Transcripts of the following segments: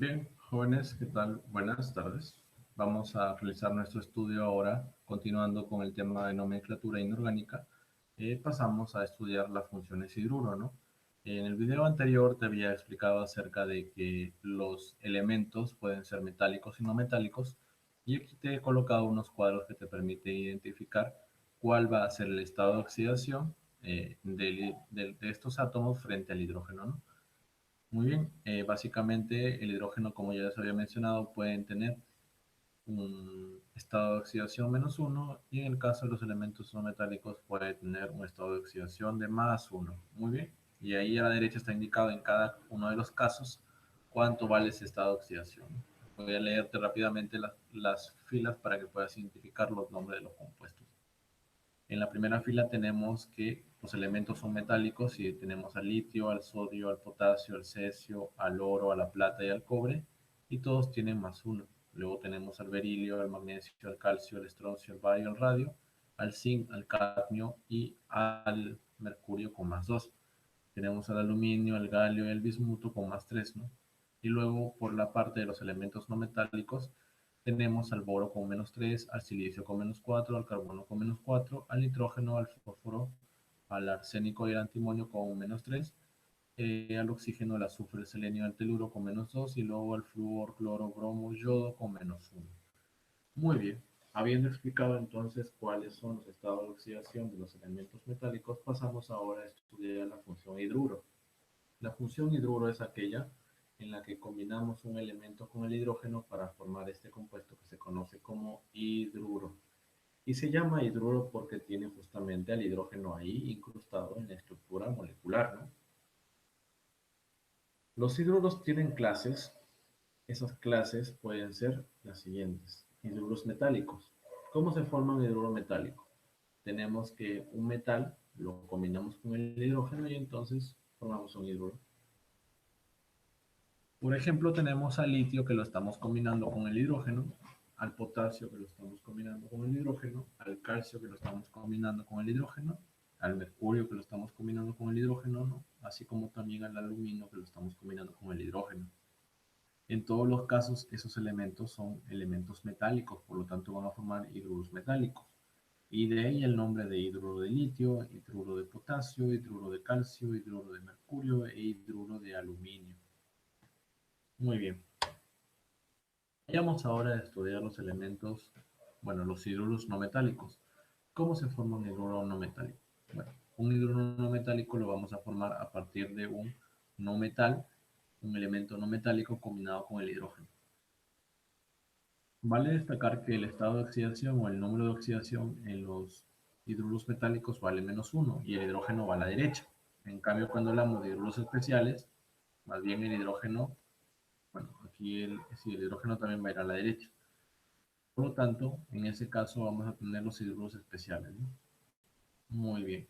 Bien, jóvenes, ¿qué tal? Buenas tardes. Vamos a realizar nuestro estudio ahora, continuando con el tema de nomenclatura inorgánica. Pasamos a estudiar las funciones hidruro, ¿no? En el video anterior te había explicado acerca de que los elementos pueden ser metálicos y no metálicos, y aquí te he colocado unos cuadros que te permiten identificar cuál va a ser el estado de oxidación de estos átomos frente al hidrógeno, ¿no? Muy bien, básicamente el hidrógeno, como ya les había mencionado, pueden tener un estado de oxidación -1 y en el caso de los elementos no metálicos puede tener un estado de oxidación de +1. Muy bien, y ahí a la derecha está indicado en cada uno de los casos cuánto vale ese estado de oxidación. Voy a leerte rápidamente las filas para que puedas identificar los nombres de los compuestos. En la primera fila tenemos que los elementos son metálicos y tenemos al litio, al sodio, al potasio, al cesio, al oro, a la plata y al cobre, y todos tienen +1. Luego tenemos al berilio, al magnesio, al calcio, al estroncio, al bario, al radio, al zinc, al cadmio y al mercurio con +2. Tenemos al aluminio, al galio y al bismuto con +3, ¿no? Y luego por la parte de los elementos no metálicos tenemos al boro con -3, al silicio con -4, al carbono con -4, al nitrógeno, al fósforo, al arsénico y al antimonio con -3, al oxígeno, al azufre, al selenio, al teluro con -2 y luego al flúor, cloro, bromo, yodo con -1. Muy bien. Habiendo explicado entonces cuáles son los estados de oxidación de los elementos metálicos, pasamos ahora a estudiar la función hidruro. La función hidruro es aquella en la que combinamos un elemento con el hidrógeno para formar este compuesto que se conoce como hidruro. Y se llama hidruro porque tiene justamente al hidrógeno ahí incrustado en la estructura molecular, ¿no? Los hidruros tienen clases. Esas clases pueden ser las siguientes. Hidruros metálicos. ¿Cómo se forma un hidruro metálico? Tenemos que un metal lo combinamos con el hidrógeno y entonces formamos un hidruro. Por ejemplo, tenemos al litio que lo estamos combinando con el hidrógeno, al potasio que lo estamos combinando con el hidrógeno, al calcio que lo estamos combinando con el hidrógeno, al mercurio que lo estamos combinando con el hidrógeno, ¿no? Así como también al aluminio que lo estamos combinando con el hidrógeno. En todos los casos, esos elementos son elementos metálicos, por lo tanto van a formar hidruros metálicos. Y de ahí el nombre de hidruro de litio, hidruro de potasio, hidruro de calcio, hidruro de mercurio e hidruro de aluminio. Muy bien. Vayamos ahora a estudiar los elementos, bueno, los hidruros no metálicos. ¿Cómo se forma un hidruro no metálico? Bueno, un hidruro no metálico lo vamos a formar a partir de un no metal, un elemento no metálico combinado con el hidrógeno. Vale destacar que el estado de oxidación o el número de oxidación en los hidruros metálicos vale -1 y el hidrógeno va a la derecha. En cambio, cuando hablamos de hidruros especiales, más bien el hidrógeno, bueno, aquí sí, el hidrógeno también va a ir a la derecha. Por lo tanto, en ese caso vamos a tener los hidruros especiales, ¿no? Muy bien.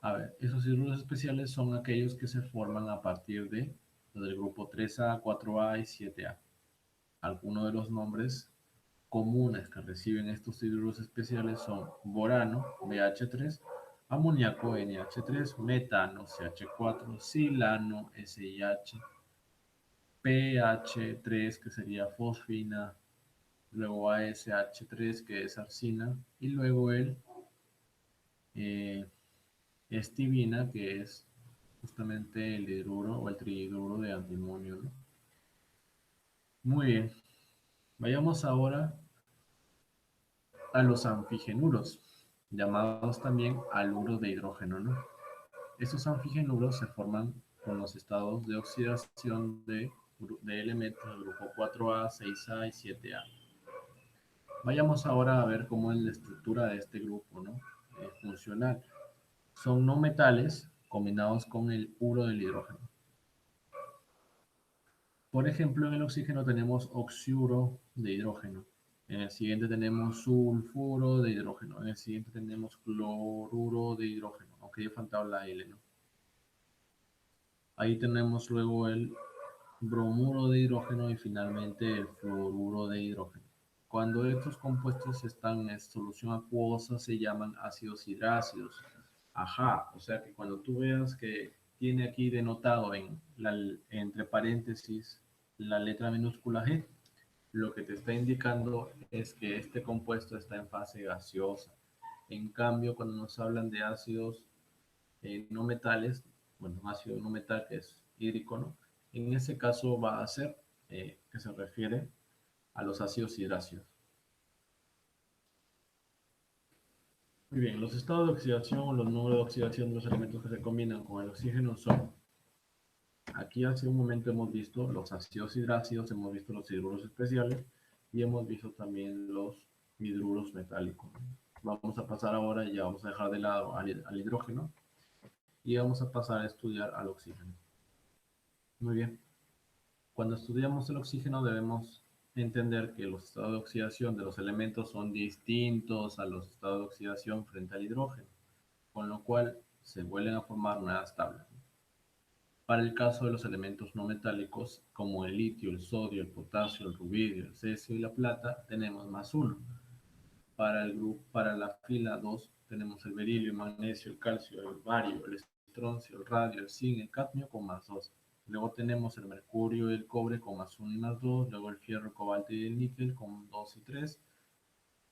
A ver, esos hidruros especiales son aquellos que se forman a partir del grupo 3A, 4A y 7A. Algunos de los nombres comunes que reciben estos hidruros especiales son borano, BH3, amoníaco, NH3, metano, CH4, silano, SiH, PH3, que sería fosfina, luego ASH3, que es arsina, y luego el eh, estibina, que es justamente el hidruro o el trihidruro de antimonio, ¿no? Muy bien, vayamos ahora a los anfigenuros, llamados también haluros de hidrógeno, ¿no? Estos anfigenuros se forman con los estados de oxidación de elementos del grupo 4A, 6A y 7A. Vayamos ahora a ver cómo es la estructura de este grupo, ¿no? Funcional. Son no metales combinados con el uro del hidrógeno. Por ejemplo, en el oxígeno tenemos oxiuro de hidrógeno. En el siguiente tenemos sulfuro de hidrógeno. En el siguiente tenemos cloruro de hidrógeno, aunque ya faltaba la L, ¿no? Ahí tenemos luego el bromuro de hidrógeno y finalmente el fluoruro de hidrógeno. Cuando estos compuestos están en solución acuosa se llaman ácidos hidrácidos. Ajá, o sea que cuando tú veas que tiene aquí denotado entre paréntesis La letra minúscula G lo que te está indicando es que este compuesto está en fase gaseosa. En cambio, cuando nos hablan de ácidos no metales, bueno, un ácido no metal que es hídrico, ¿no? En ese caso va a ser que se refiere a los ácidos hidráceos. Muy bien, los estados de oxidación, los números de oxidación de los elementos que se combinan con el oxígeno son, aquí hace un momento hemos visto los ácidos hidráceos, hemos visto los hidruros especiales y hemos visto también los hidruros metálicos. Vamos a pasar ahora, ya vamos a dejar de lado al hidrógeno y vamos a pasar a estudiar al oxígeno. Muy bien. Cuando estudiamos el oxígeno debemos entender que los estados de oxidación de los elementos son distintos a los estados de oxidación frente al hidrógeno, con lo cual se vuelven a formar nuevas tablas. Para el caso de los elementos no metálicos, como el litio, el sodio, el potasio, el rubidio, el cesio y la plata, tenemos más uno. Para la fila 2 tenemos el berilio, el magnesio, el calcio, el bario, el estroncio, el radio, el zinc, el cadmio con más 2. Luego tenemos el mercurio y el cobre con más 1 y más 2. Luego el fierro, el cobalto y el níquel con 2 y 3.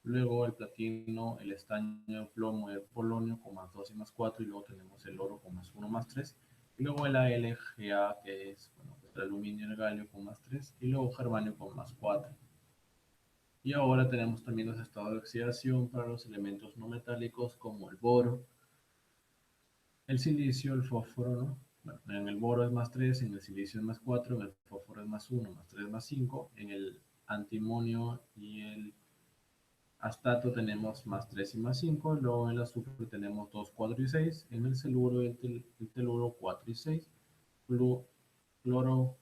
Luego el platino, el estaño, el plomo y el polonio con más 2 y más 4. Y luego tenemos el oro con más 1 más 3. Y luego el AlGa, que es bueno, el aluminio y el galio con más 3. Y luego germanio con más 4. Y ahora tenemos también los estados de oxidación para los elementos no metálicos como el boro, el silicio, el fósforo, ¿no? Bueno, en el boro es más 3, en el silicio es más 4, en el fósforo es más 1, más 3, más 5, en el antimonio y el astato tenemos más 3 y más 5, luego en el azufre tenemos 2, 4 y 6, en el celuro y el teluro 4 y 6, cloro,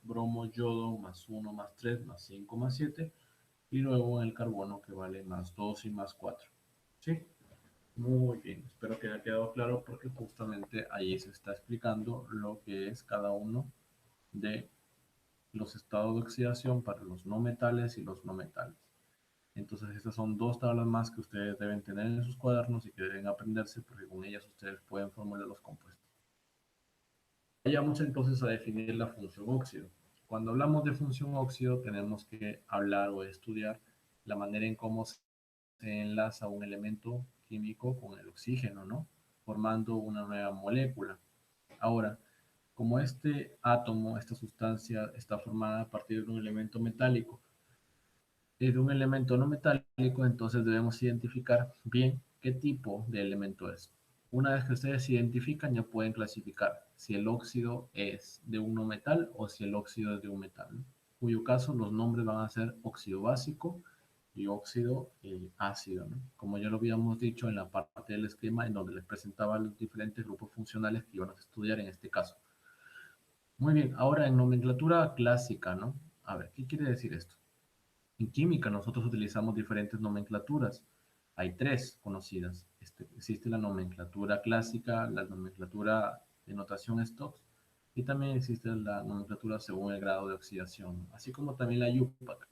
bromo, yodo, más 1, más 3, más 5, más 7, y luego en el carbono que vale más 2 y más 4. ¿Sí? Muy bien, espero que haya quedado claro porque justamente ahí se está explicando lo que es cada uno de los estados de oxidación para los no metales y los no metales. Entonces estas son dos tablas más que ustedes deben tener en sus cuadernos y que deben aprenderse porque con ellas ustedes pueden formular los compuestos. Vayamos entonces a definir la función óxido. Cuando hablamos de función óxido tenemos que hablar o estudiar la manera en cómo se enlaza un elemento químico con el oxígeno, ¿no? Formando una nueva molécula. Ahora, como este átomo, esta sustancia está formada a partir de un elemento metálico y de un elemento no metálico, entonces debemos identificar bien qué tipo de elemento es. Una vez que ustedes identifican, ya pueden clasificar si el óxido es de un no metal o si el óxido es de un metal, ¿no? Cuyo caso los nombres van a ser óxido básico y óxido ácido, ¿no? Como ya lo habíamos dicho en la parte del esquema en donde les presentaba los diferentes grupos funcionales que iban a estudiar en este caso. Muy bien, ahora en nomenclatura clásica, ¿no? A ver, ¿qué quiere decir esto? En química nosotros utilizamos diferentes nomenclaturas. Hay tres conocidas. Existe la nomenclatura clásica, la nomenclatura de notación Stokes y también existe la nomenclatura según el grado de oxidación, así como también la UPAC.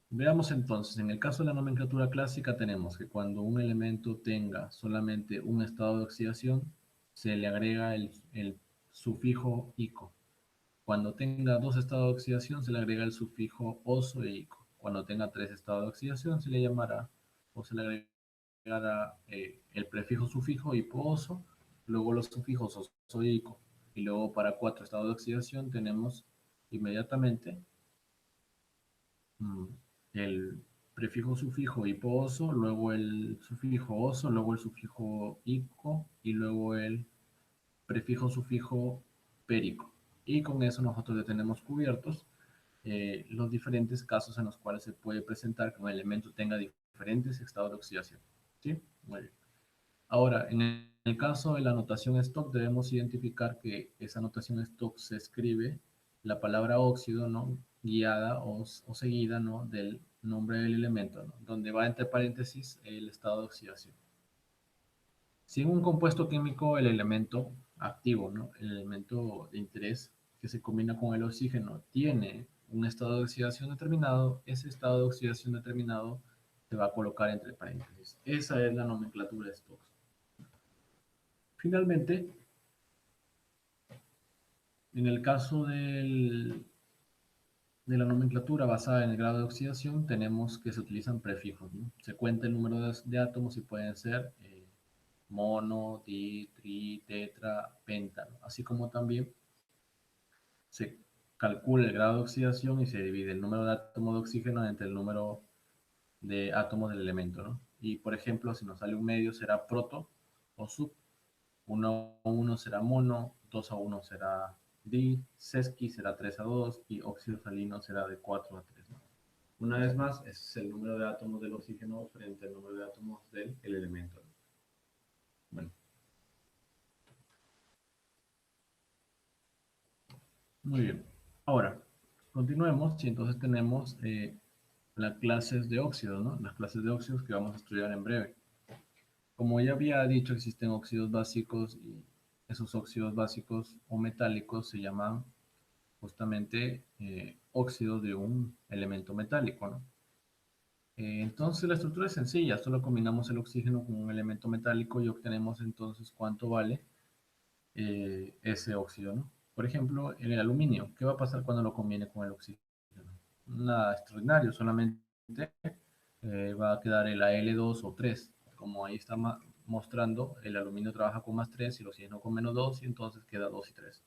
Veamos entonces, en el caso de la nomenclatura clásica tenemos que cuando un elemento tenga solamente un estado de oxidación, se le agrega el sufijo ico. Cuando tenga dos estados de oxidación, se le agrega el sufijo oso e ico. Cuando tenga tres estados de oxidación, se le llamará o se le agregará el prefijo sufijo hipo-oso, luego los sufijos oso e ico. Y luego para cuatro estados de oxidación tenemos inmediatamente mm, el prefijo sufijo hipo-oso, luego el sufijo oso, luego el sufijo ico y luego el prefijo sufijo périco. Y con eso nosotros ya tenemos cubiertos los diferentes casos en los cuales se puede presentar que un elemento tenga diferentes estados de oxidación. ¿Sí? Muy bien. Ahora, en el caso de la notación Stock, debemos identificar que esa notación Stock se escribe la palabra óxido, ¿no? Guiada o seguida, ¿no? Del nombre del elemento, ¿no? Donde va entre paréntesis el estado de oxidación. Si en un compuesto químico el elemento activo, ¿no? El elemento de interés que se combina con el oxígeno tiene un estado de oxidación determinado, ese estado de oxidación determinado se va a colocar entre paréntesis. Esa es la nomenclatura de Stokes. Finalmente, En el caso de la nomenclatura basada en el grado de oxidación, tenemos que se utilizan prefijos, ¿no? Se cuenta el número de átomos y pueden ser mono, di, tri, tetra, penta, ¿no? Así como también se calcula el grado de oxidación y se divide el número de átomos de oxígeno entre el número de átomos del elemento, ¿no? Y por ejemplo, si nos sale un medio será proto o sub, 1 a 1 será mono, 2 a 1 será di, sesqui será 3 a 2 y óxido salino será de 4 a 3, ¿no? Una vez más, ese es el número de átomos del oxígeno frente al número de átomos del elemento, ¿no? Bueno, muy bien. Ahora, continuemos y entonces tenemos las clases de óxidos, ¿no? Las clases de óxidos que vamos a estudiar en breve. Como ya había dicho, existen óxidos básicos y esos óxidos básicos o metálicos se llaman justamente óxidos de un elemento metálico, ¿no? Entonces la estructura es sencilla, solo combinamos el oxígeno con un elemento metálico y obtenemos entonces cuánto vale ese óxido, ¿no? Por ejemplo, en el aluminio, ¿qué va a pasar cuando lo combine con el oxígeno? Nada extraordinario, solamente va a quedar el Al2 o 3. Como ahí está mostrando, el aluminio trabaja con más 3 y el oxígeno con menos 2 y entonces queda 2 y 3.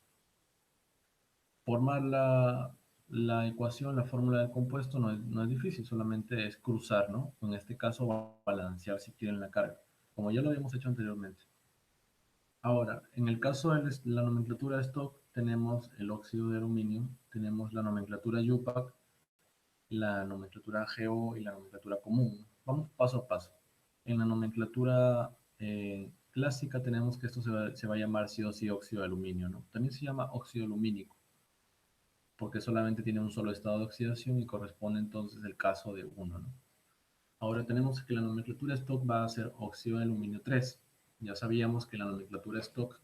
Formar la ecuación, la fórmula del compuesto no es difícil, solamente es cruzar, ¿no? En este caso, balancear si quieren la carga, como ya lo habíamos hecho anteriormente. Ahora, en el caso de la nomenclatura de stock, tenemos el óxido de aluminio, tenemos la nomenclatura UPAC, la nomenclatura GO y la nomenclatura común. Vamos paso a paso. En la nomenclatura clásica tenemos que esto se va a llamar sí o sí óxido de aluminio, ¿no? También se llama óxido alumínico, porque solamente tiene un solo estado de oxidación y corresponde entonces el caso de uno, ¿no? Ahora tenemos que la nomenclatura stock va a ser óxido de aluminio 3. Ya sabíamos que la nomenclatura stock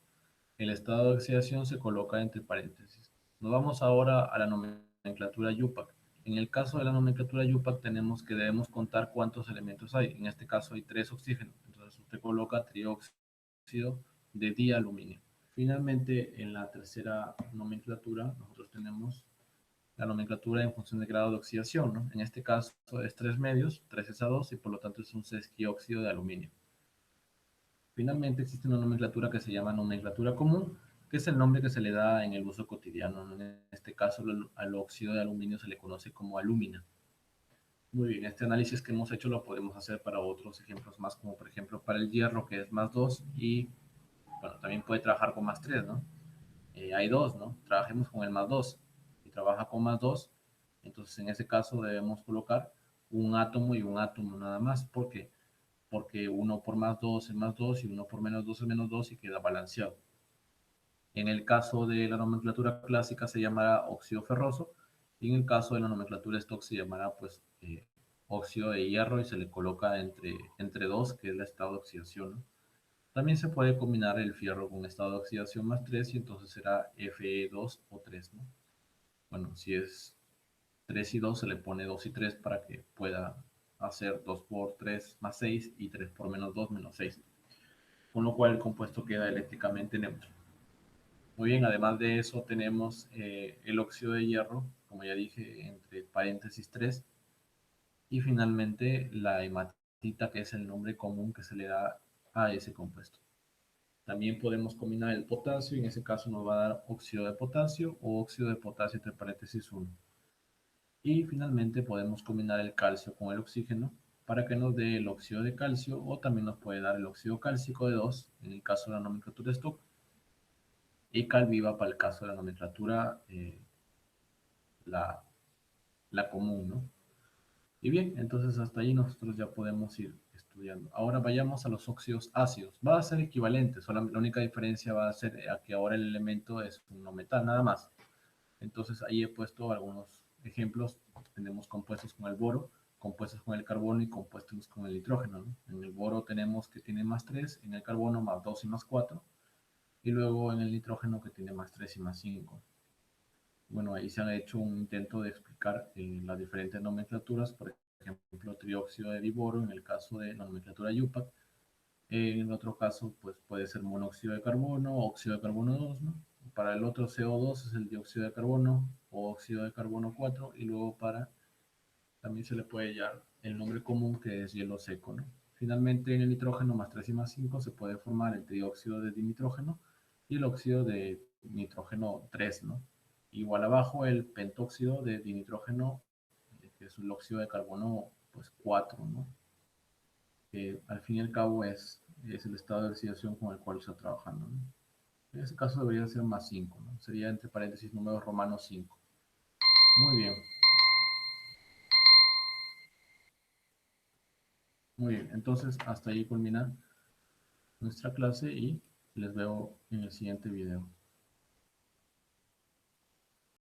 el estado de oxidación se coloca entre paréntesis. Nos vamos ahora a la nomenclatura UPAC. En el caso de la nomenclatura UPAC tenemos que debemos contar cuántos elementos hay. En este caso hay 3 oxígenos. Entonces usted coloca trióxido de dialuminio. Finalmente, en la tercera nomenclatura, nosotros tenemos la nomenclatura en función del grado de oxidación, ¿no? En este caso es 3 medios, 3 es a 2 y por lo tanto es un sesquióxido de aluminio. Finalmente existe una nomenclatura que se llama nomenclatura común, que es el nombre que se le da en el uso cotidiano, ¿no? En este caso al óxido de aluminio se le conoce como alúmina. Muy bien, este análisis que hemos hecho lo podemos hacer para otros ejemplos más, como por ejemplo para el hierro, que es más 2 y bueno, también puede trabajar con más 3, ¿no? Hay 2, ¿no? Trabajemos con el más 2. Si trabaja con más 2, entonces en ese caso debemos colocar un átomo y un átomo nada más. ¿Por qué? Porque uno por más 2 es más 2 y uno por menos 2 es menos 2 y queda balanceado. En el caso de la nomenclatura clásica se llamará óxido ferroso y en el caso de la nomenclatura stock se llamará pues óxido de hierro y se le coloca entre 2, que es el estado de oxidación, ¿no? También se puede combinar el fierro con estado de oxidación más 3 y entonces será Fe2 o 3, ¿no? Bueno, si es 3 y 2 se le pone 2 y 3 para que pueda hacer 2 por 3 más 6 y 3 por menos 2 menos 6, con lo cual el compuesto queda eléctricamente neutro. Muy bien, además de eso tenemos el óxido de hierro, como ya dije, entre paréntesis 3, y finalmente la hematita, que es el nombre común que se le da a ese compuesto. También podemos combinar el potasio, y en ese caso nos va a dar óxido de potasio o óxido de potasio entre paréntesis 1. Y finalmente podemos combinar el calcio con el oxígeno para que nos dé el óxido de calcio o también nos puede dar el óxido cálcico de 2 en el caso de la nomenclatura Stock y cal viva para el caso de la nomenclatura la, la común, ¿no? Y bien, entonces hasta ahí nosotros ya podemos ir estudiando. Ahora vayamos a los óxidos ácidos. Va a ser equivalente, solamente la única diferencia va a ser a que ahora el elemento es un no metal, nada más. Entonces ahí he puesto algunos ejemplos. Tenemos compuestos con el boro, compuestos con el carbono y compuestos con el nitrógeno, ¿no? En el boro tenemos que tiene más 3, en el carbono más 2 y más 4, y luego en el nitrógeno que tiene más 3 y más 5. Bueno, ahí se ha hecho un intento de explicar las diferentes nomenclaturas, por ejemplo, trióxido de diboro en el caso de la nomenclatura UPAC. En otro caso, pues puede ser monóxido de carbono, óxido de carbono 2, ¿no? Para el otro CO2 es el dióxido de carbono o óxido de carbono 4 y luego también se le puede hallar el nombre común que es hielo seco, ¿no? Finalmente, en el nitrógeno más 3 y más 5 se puede formar el trióxido de dinitrógeno y el óxido de nitrógeno 3, ¿no? Igual abajo el pentóxido de dinitrógeno, que es el óxido de carbono pues 4, ¿no? Que al fin y al cabo es el estado de oxidación con el cual está trabajando, ¿no? En ese caso debería ser más 5, ¿no? Sería entre paréntesis números romanos 5. Muy bien, muy bien. Entonces, hasta ahí culmina nuestra clase y les veo en el siguiente video.